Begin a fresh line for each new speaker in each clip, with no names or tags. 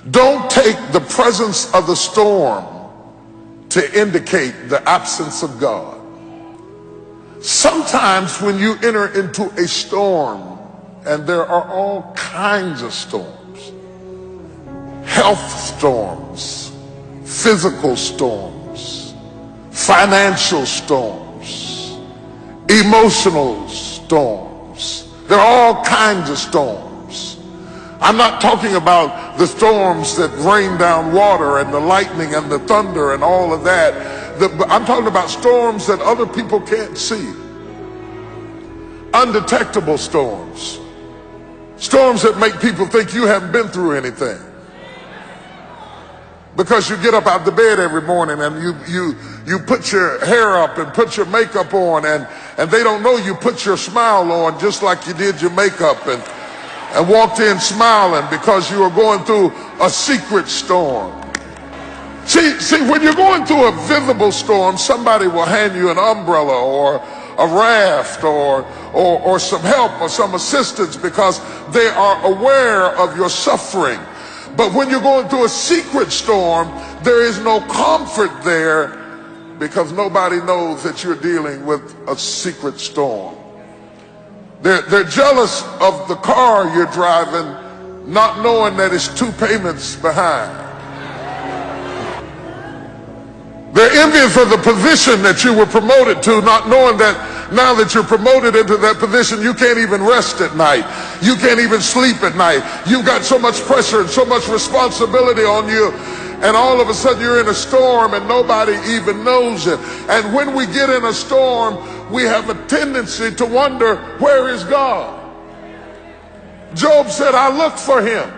Don't take the presence of the storm to indicate the absence of God. Sometimes when you enter into a storm, and there are all kinds of storms, health storms, physical storms, financial storms, emotional storms. There are all kinds of storms. I'm not talking about the storms that rain down water and the lightning and the thunder and all of that. I'm talking about storms that other people can't see. Undetectable storms. Storms that make people think you haven't been through anything. Because you get up out the bed every morning and you put your hair up and put your makeup on, and they don't know you put your smile on just like you did your makeup, and walked in smiling because you were going through a secret storm. See, when you're going through a visible storm, somebody will hand you an umbrella or a raft or some help or some assistance because they are aware of your suffering. But when you're going through a secret storm, there is no comfort there because nobody knows that you're dealing with a secret storm. They're jealous of the car you're driving, not knowing that it's 2 payments behind. They're envious of the position that you were promoted to, not knowing that now that you're promoted into that position, you can't even rest at night. You can't even sleep at night. You've got so much pressure and so much responsibility on you. And all of a sudden you're in a storm and nobody even knows it. And when we get in a storm, we have a tendency to wonder, where is God? Job said, I looked for him.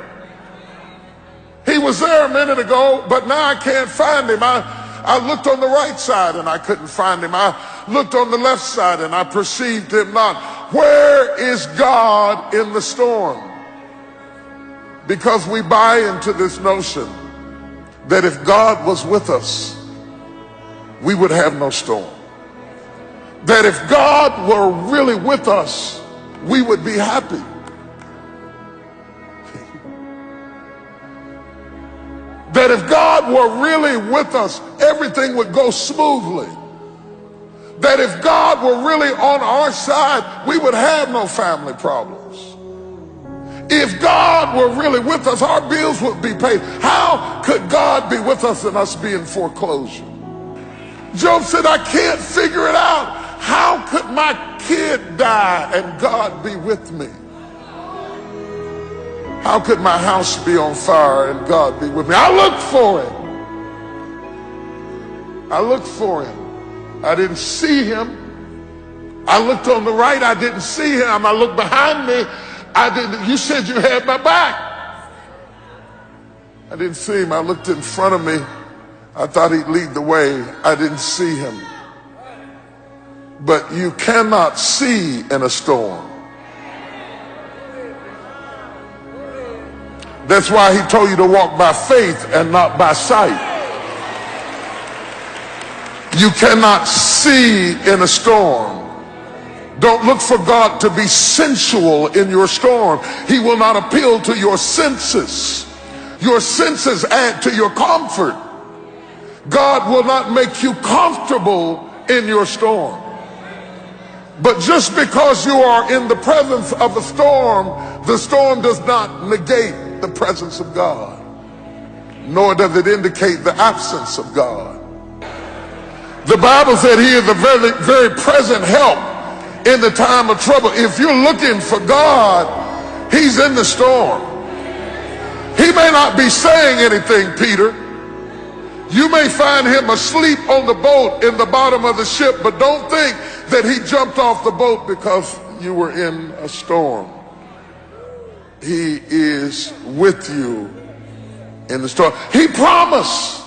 He was there a minute ago, but now I can't find him. I looked on the right side and I couldn't find him. I looked on the left side and I perceived him not. Where is God in the storm? Because we buy into this notion that if God was with us, we would have no storm. That if God were really with us, we would be happy. That if God were really with us, everything would go smoothly. That if God were really on our side, we would have no family problems. If God were really with us, our bills would be paid. How could God be with us and us be in foreclosure? Job said, I can't figure it out. How could my kid die and God be with me? How could my house be on fire and God be with me? I looked for him. I looked for him. I didn't see him. I looked on the right. I didn't see him. I looked behind me. I didn't. You said you had my back. I didn't see him. I looked in front of me. I thought he'd lead the way. I didn't see him. But you cannot see in a storm. That's why he told you to walk by faith and not by sight. You cannot see in a storm. Don't look for God to be sensual in your storm. He will not appeal to your senses. Your senses add to your comfort. God will not make you comfortable in your storm. But just because you are in the presence of a storm, the storm does not negate the presence of God, nor does it indicate the absence of God. The Bible said he is a very, very present help in the time of trouble. If you're looking for God, he's in the storm. He may not be saying anything, Peter. You may find him asleep on the boat in the bottom of the ship, but don't think that he jumped off the boat because you were in a storm. He is with you in the storm. He promised.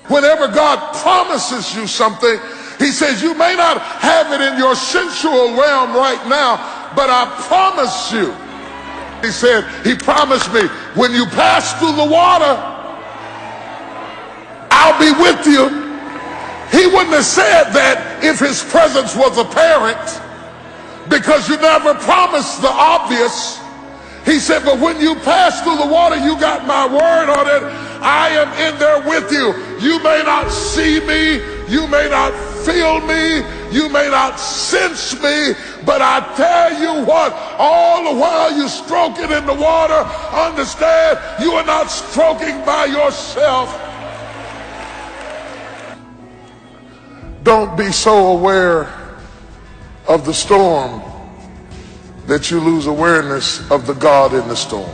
Whenever God promises you something, he says, you may not have it in your sensual realm right now, but I promise you. He said, he promised me, when you pass through the water, I'll be with you. He wouldn't have said that if his presence was apparent, because you never promised the obvious. He said, but when you pass through the water, you got my word on it. I am in there with you. You may not see me, you may not feel me, you may not sense me, but I tell you what, all the while you're stroking in the water, understand you are not stroking by yourself. Don't be so aware of the storm that you lose awareness of the God in the storm.